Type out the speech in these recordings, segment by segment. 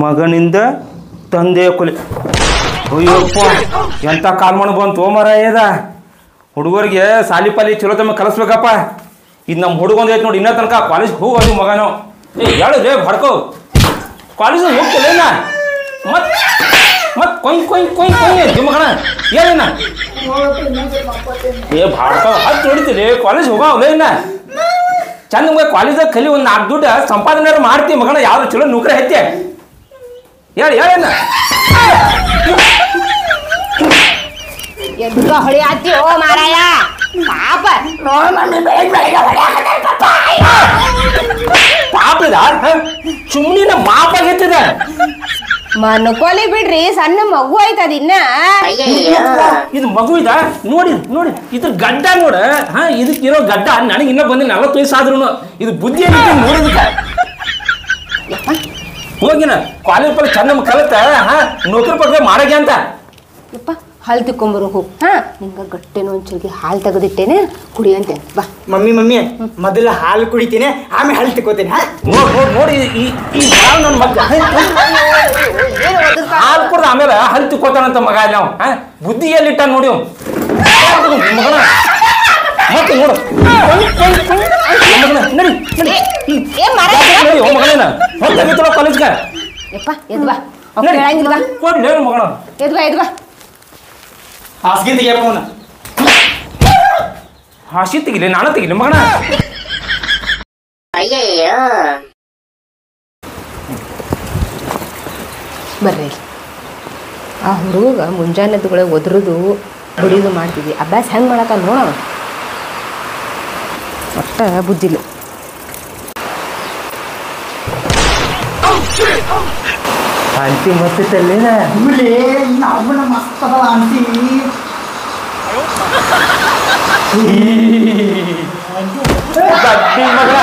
ಮಗನಿಂದ ತಂದೆಯ ಕೊಲೆ. ಅಯ್ಯಪ್ಪ ಎಂಥ ಕಾಲ್ಮಣ್ಣು ಬಂತು ಮರಾಯದ. ಹುಡುಗರಿಗೆ ಸಾಲಿ ಪಾಲಿ ಚಲೋ ತಮ್ಮ ಕಲಿಸ್ಬೇಕಪ್ಪ. ಇದು ನಮ್ಮ ಹುಡುಗೊಂದು ಐತೆ ನೋಡಿ, ಇನ್ನೂ ತನಕ ಕಾಲೇಜ್ ಹೋಗೋದು ಮಗನೋ. ಹೇಳುದೇ ಭಡ್ಕೋ, ಕಾಲೇಜ್ ಹೋಗ್ತಿಲ್ಲ ಮತ್ ಕೊಯ್ ಕೊಯ್ ಕೊಯ್ ಕೊಯ್ ಮಗನ ಏನ ಭಾಡ್ಕೋ ಹತ್ತು ಹೊಡಿತೀರಿ. ಕಾಲೇಜ್ ಹೋಗೋಲ್ಲ ಇನ್ನ ಚಂದ ಕಾಲೇಜಾಗ ಕಲಿ ಒಂದು 4 ದುಡ್ಡು ಸಂಪಾದನೆ ಮಾಡ್ತೀವಿ ಮಗನ. ಯಾವ್ದು ಚಲೋ ನೌಕರಿ ಐತೆ ಹೇಳೇನ ಎದ್ಕ ಹೊಳಿ ಆತಿ ಓ ಮಾರಾಯ ಪಾಪ ಪಾಪದ ಸುಮ್ಮನಿನ ಮಾಪ ಆಗೈತದ. ಮನ್ಕೋಲಿ ಬಿಡ್ರಿ, ಸಣ್ಣ ಮಗು ಆಯ್ತದ ಇನ್ನ. ಇದು ಮಗು ಇದ ನೋಡಿ ನೋಡಿ, ಇದ್ರ ಗಡ್ಡ ನೋಡ. ಇದಕ್ಕಿರೋ ಗಡ್ಡ ನನಗೆ ಇನ್ನೂ ಬಂದಿಲ್ಲ 40 ವಯಸ್ಸು ಆದ್ರೂ. ಇದು ಬುದ್ಧಿ ನೋಡಿದಕ್ಕ ಹೋಗಿನ ಕಾಲೇಜ್ ಪಲ್ಲಿ ಚಂದ ಕಲತ ನೌಕರಿ ಪಕ್ಕ ಮಾಡಗೆ ಅಂತ. ಯಪ್ಪ ಹಾಲು ತಿಕ್ಕೊಂಬರು ಹೋಗು. ನಿಂಗ ಗಟ್ಟೆನೋ ಒಂಚೂರಿಗೆ ಹಾಲು ತೆಗೆದಿಟ್ಟೇನೆ ಕುಡಿ ಅಂತ ಬಾ. ಮಮ್ಮಿ ಮೊದಲು ಹಾಲು ಕುಡಿತೀನಿ, ಆಮೇಲೆ ಹಾಲು ತಿಕ್ಕೋತೀನಿ. ನೋಡಿ ನನ್ನ ಮಗ ಹಾಲು ಕುಡ್ದು ಆಮೇಲೆ ಹಲ್ ತಿಕ್ಕೋತಾನಂತ ಮಗ. ನಾವು ಬುದ್ಧಿ ಎಲ್ಲಿಟ್ಟ ನೋಡಿ ಮಗನ. ಮತ್ತೆ ನೋಡು ಮಗನೇನ ತೆಗಿತೋ ಕಾಲೇಜ್ಗ. ಯಪ್ಪ ಎದ್ ಬಾ, ಹೇಳಂಗಿಲ್ವಾ ಕೊಡ್ಲೇ ಮಗನ. ಎದ್ ಬಾ ಎದ್ ಬಾ. ಹಾಸಿಗೆ ತೆಗಿಯಪ್ಪ ಅವನ. ಹಾಸಿ ತೆಗಿಲಿ, ನಾನು ತೆಗಿಲಿ ಮಗನ. ಬರ್ರಿ, ಆ ಹುಡುಗ ಮುಂಜಾನೆದ್ದುಗಳೇ ಒದ್ರದು ಹೊಡಿದು ಮಾಡ್ತಿದ್ವಿ. ಅಭ್ಯಾಸ ಹೆಂಗೆ ಮಾಡತ್ತ ನೋಡ, ಒಟ್ಟ ಬುದ್ಧಿಲ್ಲ. ಆಂಟಿ ಮತ್ತಿತ್ತಲ್ಲೇನ ಮಸ್ತ್ ಅದ ಆಂಟಿ. ಮಗ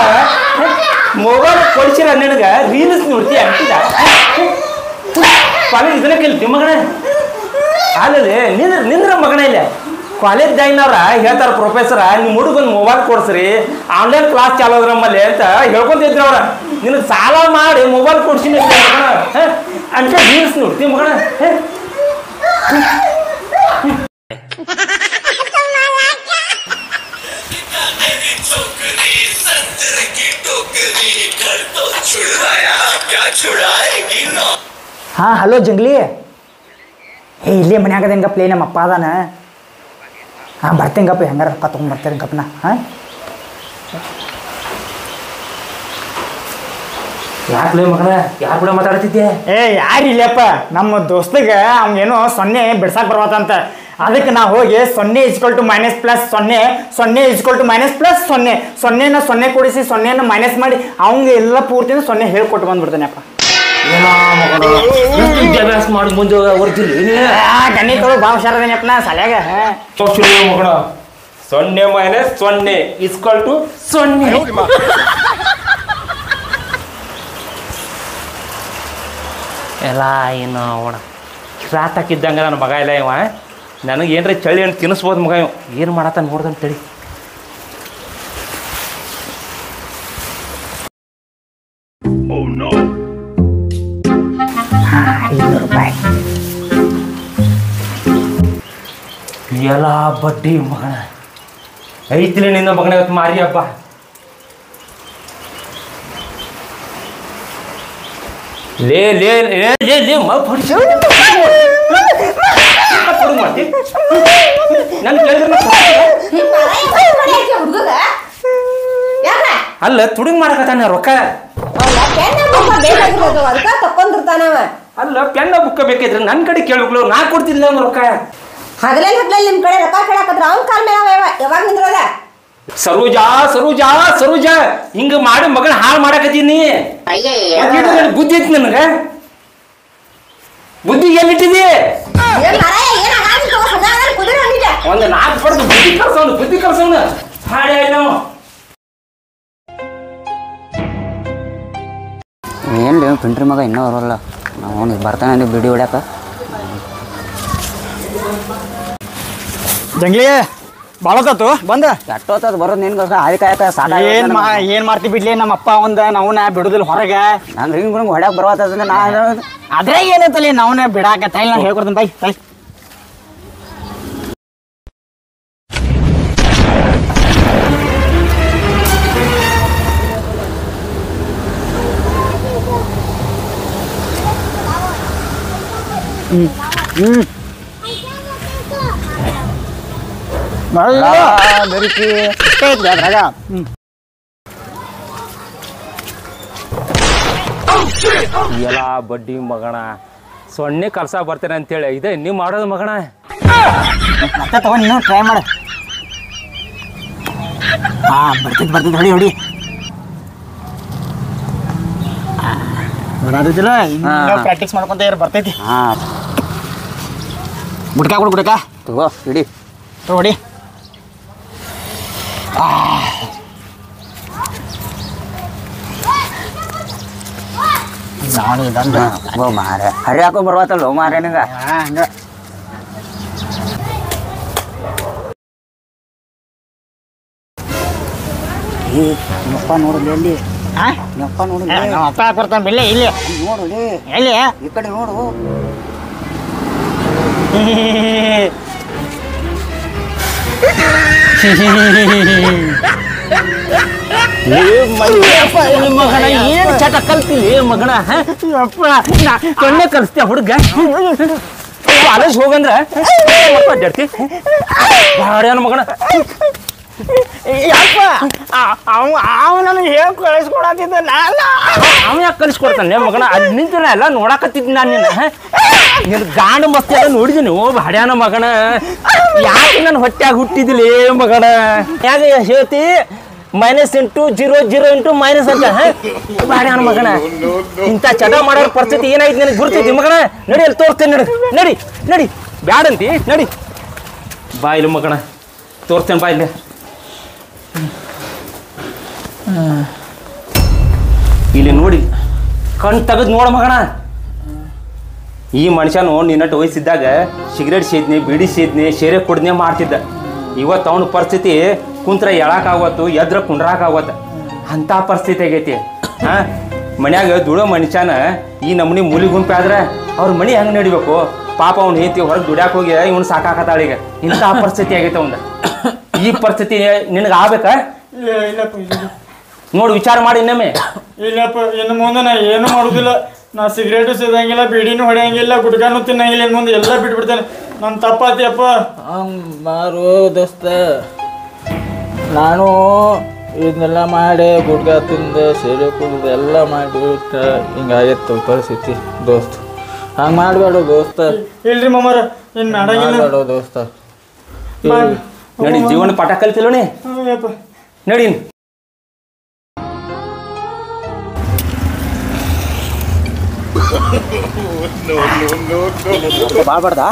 ಮೊಬೈಲ್ ಕೊಡಿಸಿರ ನಿನಗ ರೀಲ್ಸ್ ನೋಡ್ತೀಯ ಅಂಟಿದ ಕಾಲೇಜ್ ಇದನ್ನ ಕೇಳ್ತೀವಿ ಮಗನ. ಅಲ್ಲದೆ ನಿಂದ್ರ ಮಗನ ಇಲ್ಲ ಕಾಲೇಜ್ದಾಗಿನವ್ರ ಹೇಳ್ತಾರ ಪ್ರೊಫೆಸರ, ನಿಮ್ಮ ಹುಡುಗನ್ ಮೊಬೈಲ್ ಕೊಡ್ಸ್ರಿ, ಆನ್ಲೈನ್ ಕ್ಲಾಸ್ ಚಾಲೋದ್ರ ನಮ್ಮಲ್ಲಿ ಅಂತ ಹೇಳ್ಕೊಂತಿದ್ರು ಅವ್ರ. ನಿನಗೆ ಸಾಲ ಮಾಡಿ ಮೊಬೈಲ್ ಕೊಡ್ಸಿನಿ ಮಗನ ಅಂತ ರೀಲ್ಸ್ ನೋಡ್ತೀವಿ ಮಗನ. ಹಾಂ ಹಲೋ ಜಂಗ್ಲಿ. ಇಲ್ಲೇ ಮನೆ ಆಗದೇನಪ್ಪ, ನಮ್ಮ ಅಪ್ಪ ಅದಾನ. ಬರ್ತೇನಪ್ಪ, ಹೆಂಗಾರ ರೊಕ್ಕ ತೊಗೊಂಡ್ಬರ್ತೇನಪ್ಪ ನಾ. ಯಾಕ್ಲೇ ಮಗನ, ಯಾರು ಕೂಡ ಮಾತಾಡ್ತಿದ್ದೆ? ಯಾರಿಲ್ಲಪ್ಪ, ನಮ್ಮ ದೋಸ್ತಗ ಅವ್ನೇನೋ 0 ಬಿಡ್ಸಾಕ್ ಬರ್ಬತ್ತಂತ. ಅದಕ್ಕೆ ನಾ ಹೋಗಿ 0 = -+0 0 = -+0 0ನ 0 ಕೂಡಿಸಿ 0ನ ಮೈನಸ್ ಮಾಡಿ ಅವಂಗೆ ಎಲ್ಲ ಪೂರ್ತಿನ 0 ಹೇಳ್ಕೊಟ್ಟು ಬಂದ್ಬಿಡ್ತಾನೆಪ್ಪ. ವಿದ್ಯಾಭ್ಯಾಸ ಮಾಡಿ ಮುಂದೆ ಓದ್ತಿಲ್ಲ ಗಣಿತಗಳು ಭಾಳ ಹುಷಾರದೇನಪ್ಪ ನಾ ಸಲ್ಯಾಗ. ಮಗನ 0 - 0 = 0 ಎಲ್ಲ ಏನು ಅವಣ ರಾತ್ ಹಾಕಿದ್ದಂಗೆ ನನ್ನ ಮಗ ಇಲ್ಲ ಇವ. ನನಗೆ ಏನ್ರ ಚಳಿ ಹಣ್ಣು ತಿನ್ನಿಸ್ಬೋದು ಮಗ. ಇವ ಏನು ಮಾಡತ್ತ ನೋಡ್ದಂತ ತಡಿ. ₹500 ಎಲ್ಲ ಬಡ್ಡಿ ಮಗನ ಐತಿಲಿ ನಿನ್ನ ಮಗನ. ಇವತ್ತು ಮಾರಿ ಹಬ್ಬ. ಲೇ ಲೇ ಲೇ ಲೇ ಲೇ ನನ್ ಕೇಳಿದ್ರೆ ಅಲ್ಲ ತುಡುಗ್ ಮಾಡಕತ್ತಾನ ರೊಕ್ಕ. ಅಲ್ಲ ಪೆನ್ನ ಬುಕ್ಕ ಬೇಕಿದ್ರೆ ನನ್ನ ಕಡೆ ಕೇಳ್ಬೇಕು, ನಾ ಕೊಡ್ತಿಲ್ಲ ಅವ್ನ ರೊಕ್ಕ. ಹಗಲೇನ್ ನಿಮ್ ಕಡೆ ರೊಕ್ಕ ಕೇಳಕತ್ರ ಅವ್ನ ಕಾಲ ಮೇಲೆ ಯಾವಾಗ ನಿಂದ್ರದ? ಸರೋಜಾ ಸರೋಜಾ ಸರೋಜಾ ಹಿಂಗ ಮಾಡಿ ಮಗನ ಹಾಳು ಮಾಡಕತ್ತೀನಿ. ಬುದ್ಧಿ ಐತಿ ನನಗ, ಬುದ್ಧಿ ಎಲ್ಲಿಟ್ಟಿದಿ? ಒಂದು 4 ಪಡೆದು ಬುದ್ಧಿ ಕಲ್ಸೋನು ಹಾಳೆ ನಾವು. ಏನು ಪಿಂಟ್ರಿ ಮಗ ಇನ್ನೂ ಬರೋಲ್ಲ. ನಾವು ಬರ್ತಾನೆ ಬಿಡಿ ಹೊಡ್ಯಾಕ. ಜಂಗ್ಲಿ ಬಾಳತಾತು ಬಂದ ಎಷ್ಟೊತ್ತದ ಬರೋದು ನಿನ್ಗೆ ಅದಕ್ಕೆ ಸಾಕ ಏನ್ ಮಾಡ್ತಿ ಬಿಡ್ಲಿ ನಮ್ಮ ಅಪ್ಪ ಒಂದ ನಾವ್ನ ಬಿಡುದಿಲ್ಲ ಹೊರಗ ನಾನು ಹಿಂಗೆ ಹೊಡ್ಯಾಕ ಬರವತ್ತದ ನಾ ಅದ್ರಾಗ ಏನೈತಲ್ಲಿ ನಾವ್ನ ಬಿಡಾಕ ತೈಲ್ ನಾ ಹೇಳ್ಕೊಡ್ತೀನಿ ಬೈ ಬೈ ಬೆರಿಕಿ ಅದ್ರಾಗ ಎಲ್ಲ ಬಡ್ಡಿ ಮಗಣ ಸೊನ್ನೆ ಕಲ್ಸ ಬರ್ತೇನೆ ಅಂತೇಳಿ ಇದೆ ನೀವು ಮಾಡೋದು ಮಗಣ ಮತ್ತೆ ತಗೊಂಡು ನೀನು ಟ್ರೈ ಮಾಡ ಬರ್ತೈತಿ ಹೊಡಿ ಹೊಡಿ ಬರೋದಿಲ್ಲ ಪ್ರಾಕ್ಟೀಸ್ ಮಾಡ್ಕೊಂತ ಇರ ಬರ್ತೈತಿ ಹಾಂ ಗುಡ್ಕ ಕೊಡು ಗುಡ್ಕ ತಗೋ ಇಡಿ ತಗೊಡಿ ನಾನು ಇದನ್ನ ಓ ಮಾರೆ ಹರಿ ಹಾಕೋ ಬರ್ವತ್ತಲ್ಲ ಮಾರೆ ನಿಂಗೆ ಹಂಗ ನಪ್ಪ ನೋಡಲಿ ಎಲ್ಲಿ ನಪ್ಪ ನೋಡಲಿ ನಮ್ಮ ಅಪ್ಪ ಬರ್ತಾನೆ ಬಿಡ್ಲೆ ಇಲ್ಲಿ ನೋಡಲಿ ಎಲ್ಲಿ ಈ ಕಡೆ ನೋಡು ಮಗಣ ಏನು ಚಟ ಕಲ್ತಿಲಿ ಮಗಣ ಸೊನ್ನೆ ಕಲಿಸ್ತೀಯ ಹುಡುಗ ಕಾಲೇಜ್ ಹೋಗಂದ್ರ ಅಡ್ಡಾಡ್ತಿ ಬಾಡ್ಯಾನ ಮಗಣ ಯಪ್ಪ ಅವ ನನಗೆ ಹೇಗೆ ಕಳಿಸ್ಕೊಡತ್ತಿದ್ದ ನಾನು ಅವ ಯಾಕೆ ಕಲಿಸ್ಕೊಡ್ತಾನೆ ಮಗಣ ಅಲ್ಲಿ ನಿಂತ ಎಲ್ಲ ನೋಡಾಕತ್ತಿದ್ ನಾನು ನಿನ್ನ ಗಾಂಡ ಮಸ್ತಿ ಎಲ್ಲ ನೋಡಿದ್ದೀನಿ ಓ ಬಾಡ್ಯಾನ ಮಗಣ ಯಾಕೆ ನನ್ನ ಹೊಟ್ಟ್ಯಾಗ ಹುಟ್ಟಿದಿಲಿ ಮಗಣ ಹೇಗೆ ಹೇಳ್ತಿ -8 ಮೈನಸ್ ಅಂತ ಬಾಡ್ಯಾನ ಮಗಣ ಇಂಥ ಚಟ ಮಾಡೋರ ಪರಿಸ್ಥಿತಿ ಏನಾಯ್ತು ನನಗೆ ಗುರ್ತೈತಿ ಮಗಣ ನಡಿ ಅಲ್ಲಿ ತೋರಿಸ್ತೇನೆ ನಡಿ ನಡಿ ನಡಿ ಬ್ಯಾಡಂತಿ ನಡಿ ಬಾಯಿಲು ಮಗಣ ತೋರಿಸ್ತೇನೆ ಬಾಯಿಲೆ ಇಲ್ಲಿ ನೋಡಿ ಕಣ್ ತೆಗೆದು ನೋಡ ಮಗಣ ಈ ಮನುಷ್ಯನು ನಿನ್ನಟ್ಟು ವಯಸ್ಸಿದ್ದಾಗ ಸಿಗರೇಟ್ ಸೇದ್ನಿ ಬೀಡಿ ಸೇದ್ನಿ ಶೇರೆ ಕುಡ್ನೆ ಮಾಡ್ತಿದ್ದ ಇವತ್ತು ಅವನ ಪರಿಸ್ಥಿತಿ ಕುಂತ್ರ ಎಳಕಾಗತ್ತು ಎದ್ರ ಕುಂಡ್ರಾಕಾಗತ್ತ ಅಂಥ ಪರಿಸ್ಥಿತಿ ಆಗೈತಿ ಹಾಂ ಮನ್ಯಾಗ ದುಡೋ ಮನುಷ್ಯನ ಈ ನಮ್ಮನಿ ಮೂಲಿ ಗುಂಪೆ ಆದ್ರೆ ಅವ್ರ ಮನೆ ಹೆಂಗೆ ನಡಿಬೇಕು ಪಾಪ ಅವ್ನು ಹೆಂಡತಿ ಹೊರಗೆ ದುಡ್ಯಾಕ ಹೋಗಿ ಇವ್ನು ಸಾಕಾಕತ್ತಾಳೀಗ ಇಂಥ ಪರಿಸ್ಥಿತಿ ಆಗೈತೆ ಅವಂದ ಈ ಪರಿಸ್ಥಿತಿ ನಿನಗೆ ಆಗ್ಬೇಕಾ ನೋಡಿ ವಿಚಾರ ಮಾಡಿ ಇನ್ನೊಮ್ಮೆ ಇಲ್ಲಪ್ಪ ಇನ್ನು ಮುಂದೆ ನಾ ಏನು ಮಾಡುದಿಲ್ಲ ನಾ ಸಿಗರೇಟು ಸೇದಂಗಿಲ್ಲ ಬೀಡಿನೂ ಹೊಡೆಯಂಗಿಲ್ಲ ಗುಡ್ಕಾನು ತಿನ್ನಂಗಿಲ್ಲ ಇನ್ನು ಮುಂದೆ ಎಲ್ಲ ಬಿಟ್ಬಿಡ್ತೇನೆ ನನ್ನ ತಪ್ಪಾತಿಯಪ್ಪ ಮಾರು ದೋಸ್ತ ನಾನು ಇದನ್ನೆಲ್ಲ ಮಾಡಿ ಗುಡ್ಗ ತಿಂದು ಸೇರೆ ಕುಡಿದು ಎಲ್ಲ ಮಾಡಿಬಿಟ್ಟು ಹಿಂಗಾಗಿತ್ತು ಪರಿಸ್ಥಿತಿ ದೋಸ್ತ ಹಂಗೆ ಮಾಡಬೇಡ ದೋಸ್ತ ಇಲ್ರಿ ಮಾಮಾರ ಇನ್ನು ಮಾಡಂಗಿಲ್ಲ ಮಾಡಬೇಡ ದೋಸ್ತ ನಡಿ ಜೀವನ ಪಾಠ ಕಲ್ತಿಲ್ಲೋಣಿ ಯಪ್ಪ ನಡಿ ಬಾಳ್ಬಾರ್ದ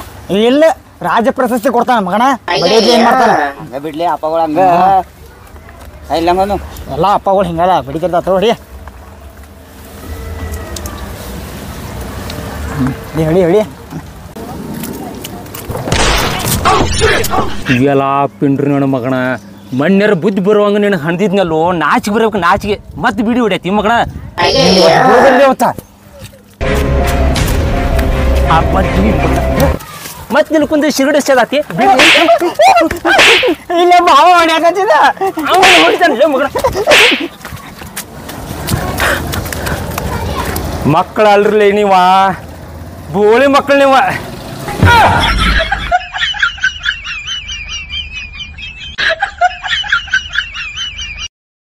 ಇಲ್ಲ ರಾಜ್ಯ ಪ್ರಶಸ್ತಿ ಕೊಡ್ತಾನ ಮಗನ ಬಡಿಯೋದು ಏನ್ ಮಾಡ್ತಾನ ಹಂಗ ಬಿಡ್ಲಿ ಅಪ್ಪಗಳು ಹಂಗ ಇಲ್ಲ ಹಂಗನು ಎಲ್ಲ ಅಪ್ಪಗಳು ಹಿಂಗಲ್ಲ ಬಡಿಕರ್ದ ತೋಡಿ ಹೇಳಿ ಹೇಳಿ ಎಲ್ಲ ಪಿಂಡ್ರಿ ನೋಡ ಮಗಣ ಮಣ್ಯರ ಬುದ್ಧಿ ಬರುವಂಗ ನೀನು ಹಣ್ದಿದ್ನಲ್ಲೋ ನಾಚಿಗೆ ಬರ್ಬೇಕು ನಾಚಿಗೆ ಮತ್ತೆ ಬಿಡಿ ಹೊಡ್ಯತಿ ಮಗಣ ಮತ್ತೆ ನಿಲ್ ಕುಂದ್ರೆ ಸಿಗಡೆ ಸೇದಾತಿ ಇಲ್ಲ ಮಾವ ಹೊಡ್ಯಾಕತ್ತಿದ ಹೊಡಿತಾನೆ ಮಗಣ ಮಕ್ಕಳ ಅಲ್ರಲಿ ನೀವ ಬೋಳಿ ಮಕ್ಕಳು ನೀವ